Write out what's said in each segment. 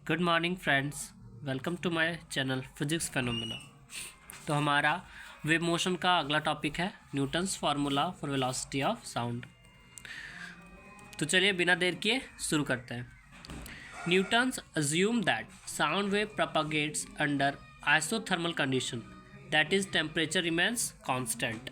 Good morning friends, welcome to my channel physics phenomena. तो हमारा wave motion का अगला टॉपिक है Newton's formula for velocity of sound. तो चलिए बिना देर किए शुरू करते हैं। Newton's assume that sound wave propagates under isothermal condition, that is temperature remains constant.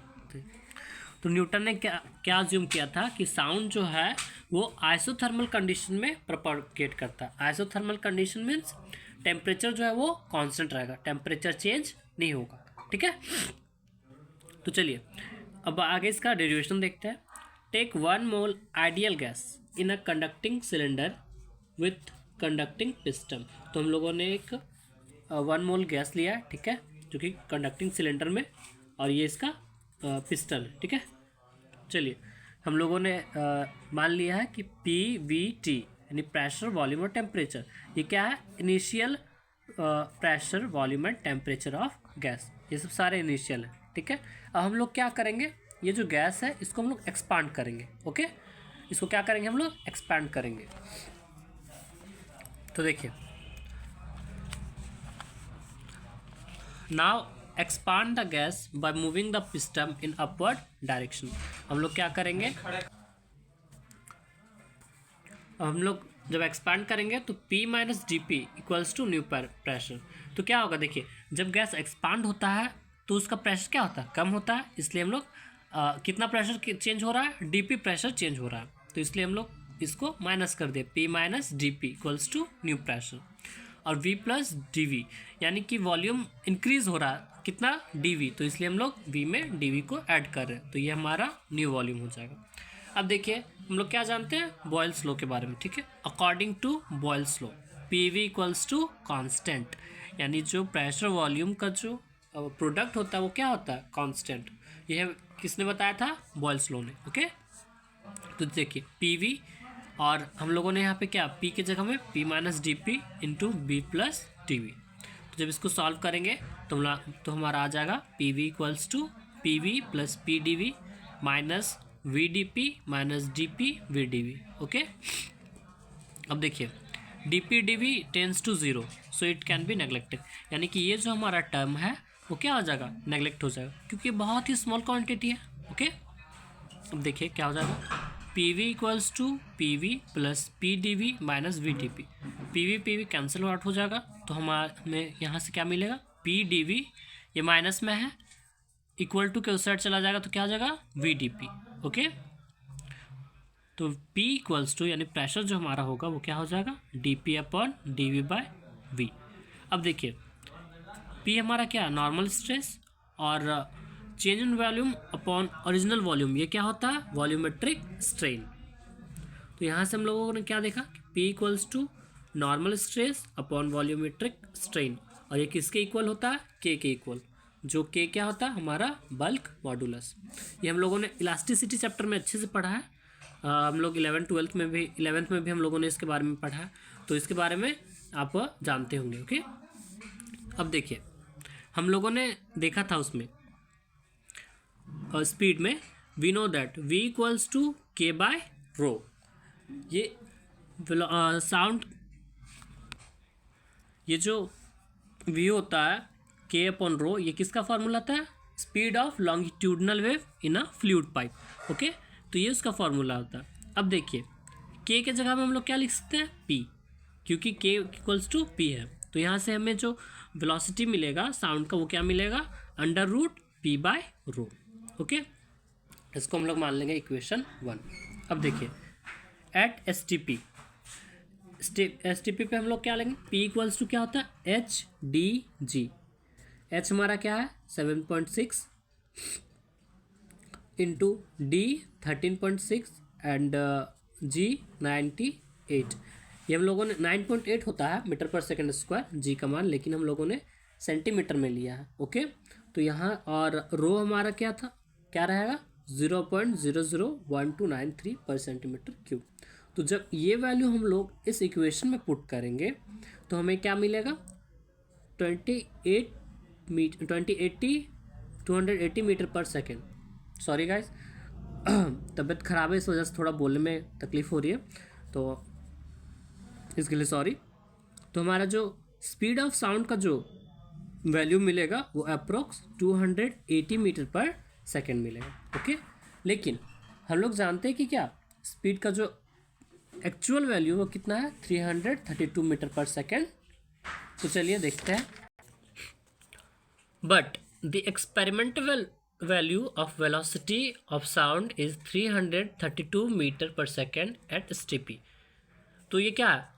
तो न्यूटन ने क्या अज्यूम किया था कि साउंड जो है वो आइसोथर्मल कंडीशन में प्रोपागेट करता है। आइसोथर्मल कंडीशन मीन्स टेम्परेचर जो है वो कांस्टेंट रहेगा, टेम्परेचर चेंज नहीं होगा। ठीक है, तो चलिए अब आगे इसका डेरिवेशन देखते हैं। Take 1 mole ideal gas in a conducting cylinder with conducting piston. तो हम लोगों ने एक 1 मोल गैस लिया है, ठीक है, जो कि कंडक्टिंग सिलेंडर में, और ये इसका पिस्टन, ठीक है। चलिए हम लोगों ने मान लिया है कि PVT यानी प्रेशर, वॉल्यूम और टेम्परेचर, ये क्या है, initial pressure, volume and temperature of gas, ये सब सारे इनिशियल है। ठीक है, अब हम लोग क्या करेंगे, ये जो गैस है इसको हम लोग एक्सपांड करेंगे। ओके, इसको क्या करेंगे, हम लोग एक्सपांड करेंगे। तो देखिए, now expand the gas by moving the piston in upward direction. हम लोग क्या करेंगे, हम लोग जब एक्सपांड करेंगे तो P minus D P equals to new pressure. तो क्या होगा, देखिए जब गैस एक्सपांड होता है तो उसका प्रेशर क्या होता है, कम होता है, इसलिए हम लोग कितना प्रेशर चेंज हो रहा है, DP प्रेशर चेंज हो रहा है, तो इसलिए हम लोग इसको माइनस कर दे, P minus D P equals to new pressure. और V प्लस डी वी यानी कि वॉल्यूम इंक्रीज हो रहा है, कितना, dV, तो इसलिए हम लोग V में dV को ऐड कर रहे हैं, तो ये हमारा न्यू वॉल्यूम हो जाएगा। अब देखिए हम लोग क्या जानते हैं, बॉयल्स लॉ के बारे में। ठीक है, according to Boyle's law PV equals to constant, यानी जो प्रेशर वॉल्यूम का जो प्रोडक्ट होता है वो क्या होता है, कांस्टेंट। यह किसने बताया था, बॉयल्स लॉ ने। ओके, तो देखिए PV, और हम लोगों ने यहाँ पे क्या, P की जगह में P minus D P into B plus D V. तो जब इसको सॉल्व करेंगे तो हमारा आ जाएगा PV equals to PV plus P D V minus V D P minus D P V D V. Okay, अब देखिए D P D V tends to 0, so it can be neglected, यानी कि ये जो हमारा टर्म है वो क्या हो जाएगा, नेग्लेक्ट हो जाएगा, क्योंकि बहुत ही स्मॉल क्वांटिटी है। ओके, अब देखिए क्या हो जाएगा, PV equals to PV plus P D V minus V D P. PV cancel out हो जाएगा, तो हमें यहाँ से क्या मिलेगा, पी डी वी, ये माइनस में है, इक्वल टू के उस साइड चला जाएगा तो क्या हो जाएगा, वी डी पी। ओके, तो P इक्वल्स टू यानी प्रेशर जो हमारा होगा वो क्या हो जाएगा, D P upon D V by V. अब देखिए P हमारा क्या, नॉर्मल स्ट्रेस, और change in volume upon original volume, ये क्या होता है, वॉल्यूमेट्रिक स्ट्रेन। तो यहाँ से हम लोगों ने क्या देखा, P equals to normal stress upon volumetric strain, और ये किसके इक्वल होता है, K के इक्वल, जो K क्या होता है, हमारा बल्क मॉडुलस। ये हम लोगों ने इलास्टिसिटी चैप्टर में अच्छे से पढ़ा है, हम लोग 11th में भी हम लोगों ने इसके बारे में पढ़ा है, तो इसके बारे में आप जानते होंगे। ओके, अब देखिए हम लोगों ने देखा था उसमें स्पीड में, we know that V equals to K by rho. ये साउंड, ये जो V होता है K अपॉन रो, ये किसका फार्मूला था, speed of longitudinal wave in a fluid pipe. Okay, तो ये उसका फार्मूला होता है। अब देखिए K के जगह में हम लोग क्या लिख सकते हैं, P, क्योंकि K इक्वल्स टू P है, तो यहाँ से हमें जो वेलोसिटी मिलेगा साउंड का वो क्या मिलेगा, अंडर रूट P बाय रो। ओके, इसको हम लोग मान लेंगे इक्वेशन 1। अब देखिए एट एस टी पी पे हम लोग क्या लेंगे, P इक्वल्स टू क्या होता है, एच डी जी। एच हमारा क्या है, 7.6 इंटू डी 13.6 एंड जी 98। ये हम लोगों ने 9.8 होता है मीटर पर सेकेंड स्क्वायर जी का मान, लेकिन हम लोगों ने सेंटीमीटर में लिया है। ओके, तो यहाँ और रो हमारा क्या था, क्या रहेगा, 0.001293 पर सेंटीमीटर क्यूब। तो जब ये वैल्यू हम लोग इस इक्वेशन में पुट करेंगे तो हमें क्या मिलेगा, 280 metre per second. Sorry guys, तबीयत ख़राब है, इस वजह से थोड़ा बोलने में तकलीफ़ हो रही है, तो इसके लिए सॉरी। तो हमारा जो स्पीड ऑफ साउंड का जो वैल्यू मिलेगा वो अप्रोक्स 280 मीटर पर सेकेंड मिलेगा। ओके, लेकिन हम लोग जानते हैं कि क्या स्पीड का जो एक्चुअल वैल्यू वो कितना है, 332 मीटर पर सेकेंड। तो चलिए देखते हैं। But the experimental value of velocity of sound is 332 metre per second at STP। तो ये क्या है,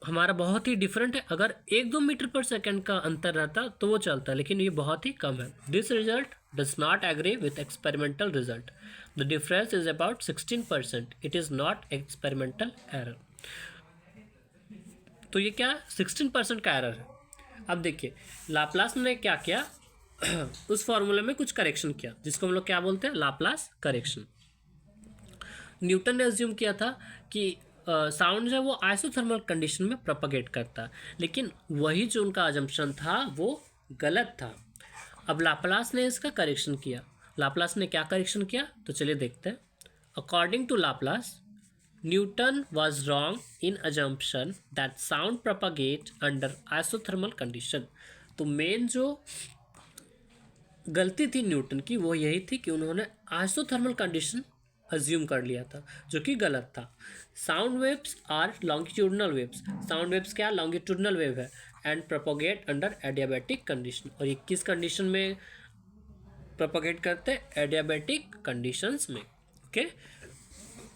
हमारा बहुत ही डिफरेंट है। अगर 1-2 मीटर पर सेकेंड का अंतर रहता तो वो चलता, लेकिन ये बहुत ही कम है। This result does not agree with experimental result. The difference is about 16%। It is not experimental error. तो ये क्या 16% का एरर है। अब देखिए लाप्लास ने क्या किया उस फॉर्मूले में कुछ करेक्शन किया, जिसको हम लोग क्या बोलते हैं, लाप्लास करेक्शन। न्यूटन ने अज्यूम किया था कि साउंड जो है वो आइसोथर्मल कंडीशन में प्रोपगेट करता है, लेकिन वही जो उनका अजम्पशन था वो गलत था। अब लाप्लास ने इसका करेक्शन किया। लाप्लास ने क्या करेक्शन किया, तो चलिए देखते हैं। According to Laplace, Newton was wrong in assumption that sound propagate under isothermal condition। तो मेन जो गलती थी न्यूटन की वो यही थी कि उन्होंने आइसोथर्मल कंडीशन अज्यूम कर लिया था, जो कि गलत था। Sound waves are longitudinal waves. Sound waves क्या लॉन्गिट्यूडनल वेव है and propagate under adiabatic condition. और ये किस कंडीशन में प्रोपोगेट करते हैं, एडियाबैटिक कंडीशंस में। ओके,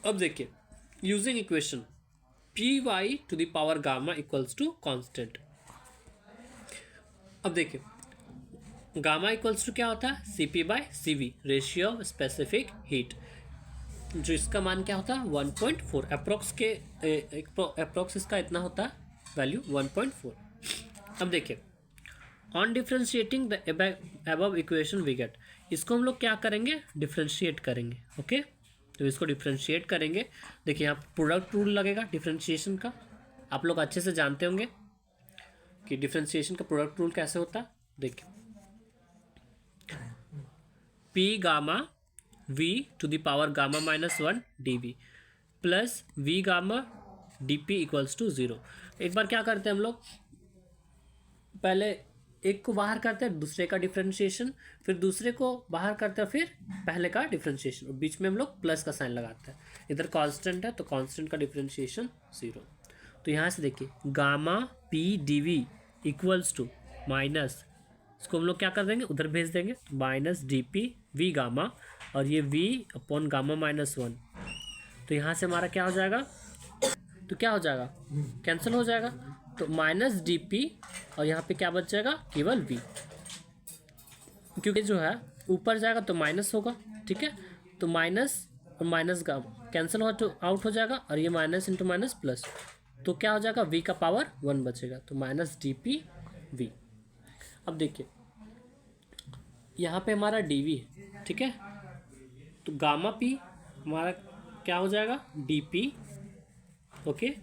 अब देखिए using equation py to the power gamma equals to constant. अब देखिए गामा इक्वल्स टू क्या होता है, CP/CV, ratio of specific heat. जो इसका मान क्या होता है 1.4। अप्रोक्स के अप्रोक्स इसका इतना होता है वैल्यू 1.4। अब देखिए on differentiating the above equation we get. इसको हम लोग क्या करेंगे, डिफ्रेंशिएट करेंगे। ओके, तो इसको डिफ्रेंशिएट करेंगे। देखिए यहाँ प्रोडक्ट रूल लगेगा डिफ्रेंशिएशन का। आप लोग अच्छे से जानते होंगे कि डिफ्रेंशिएशन का प्रोडक्ट रूल कैसे होता है। देखिए P gamma V to the power gamma -1 dV plus V gamma dP equals to 0। एक बार क्या करते हैं हम लोग, पहले एक को बाहर करते हैं दूसरे का डिफ्रेंशिएशन, फिर दूसरे को बाहर करते हैं फिर पहले का डिफ्रेंशिएशन, और बीच में हम लोग प्लस का साइन लगाते हैं। इधर कांस्टेंट है तो कांस्टेंट का डिफ्रेंशिएशन 0। तो यहाँ से देखिए gamma P dV equals to minus, इसको हम लोग क्या कर देंगे उधर भेज देंगे, माइनस DP V गामा, और ये V अपॉन गामा -1। तो यहाँ से हमारा क्या हो जाएगा, तो क्या हो जाएगा, कैंसिल हो जाएगा। तो माइनस DP और यहाँ पे क्या बच जाएगा, केवल V, क्योंकि जो है ऊपर जाएगा तो माइनस होगा। ठीक है, तो माइनस और माइनस का कैंसिल हो तो आउट हो जाएगा, और ये माइनस इंटू माइनस प्लस, तो क्या हो जाएगा V का पावर 1 बचेगा, तो माइनस DP V। अब देखिए यहाँ पे हमारा DV है। ठीक है, तो गामा P हमारा क्या हो जाएगा DP। ओके,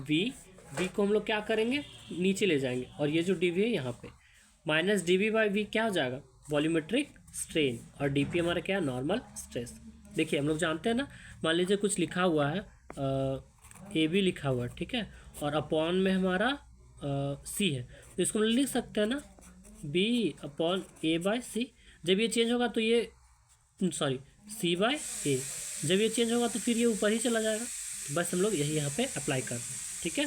V को हम लोग क्या करेंगे, नीचे ले जाएंगे, और ये जो DV है यहाँ पे माइनस DV/V क्या हो जाएगा, वॉल्यूमेट्रिक स्ट्रेन, और DP हमारा क्या है, नॉर्मल स्ट्रेस। देखिए हम लोग जानते हैं ना, मान लीजिए कुछ लिखा हुआ है AB लिखा हुआ है, ठीक है, और अपॉन में हमारा C है, तो इसको हम लिख सकते हैं ना B/A/C। जब ये चेंज होगा तो ये सॉरी C/A, जब ये चेंज होगा तो फिर ये ऊपर ही चला जाएगा। तो बस हम लोग यही यहाँ पे अप्लाई कर रहे हैं। ठीक है,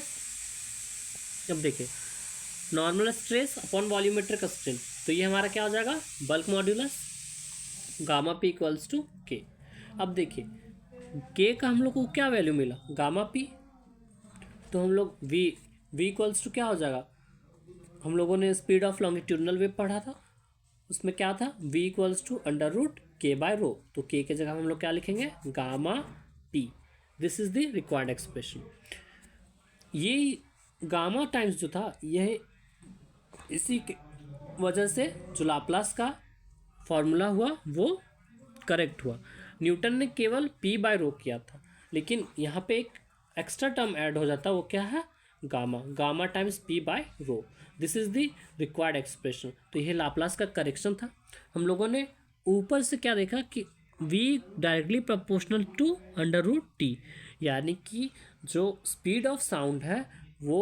अब देखिए normal stress upon volumetric strain, तो ये हमारा क्या हो जाएगा, bulk modulus gamma P equals to K। अब देखिए K का हम लोग को क्या वैल्यू मिला, गामा P, तो हम लोग V इक्वल्स टू क्या हो जाएगा, हम लोगों ने स्पीड ऑफ लॉन्गिट्यूडनल वेव पढ़ा था, उसमें क्या था V इक्वल्स टू √K/ρ। तो K के जगह हम लोग क्या लिखेंगे, gamma P। This is the required expression. ये गामा टाइम्स जो था यह इसी वजह से जो लाप्लास का फॉर्मूला हुआ वो करेक्ट हुआ। न्यूटन ने केवल P/ρ किया था, लेकिन यहाँ पे एक एक्स्ट्रा टर्म ऐड हो जाता है, वो क्या है, gamma times P/ρ। This is the required expression. तो यह लाप्लास का करेक्शन था। हम लोगों ने ऊपर से क्या देखा कि V directly proportional to √T, यानी कि जो स्पीड ऑफ साउंड है वो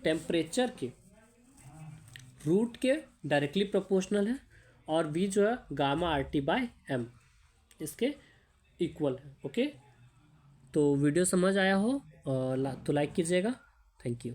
टेम्परेचर के रूट के डायरेक्टली प्रोपोर्शनल है और v जो है gamma R T by M इसके इक्वल है। ओके, तो वीडियो समझ आया हो तो लाइक कीजिएगा। Thank you.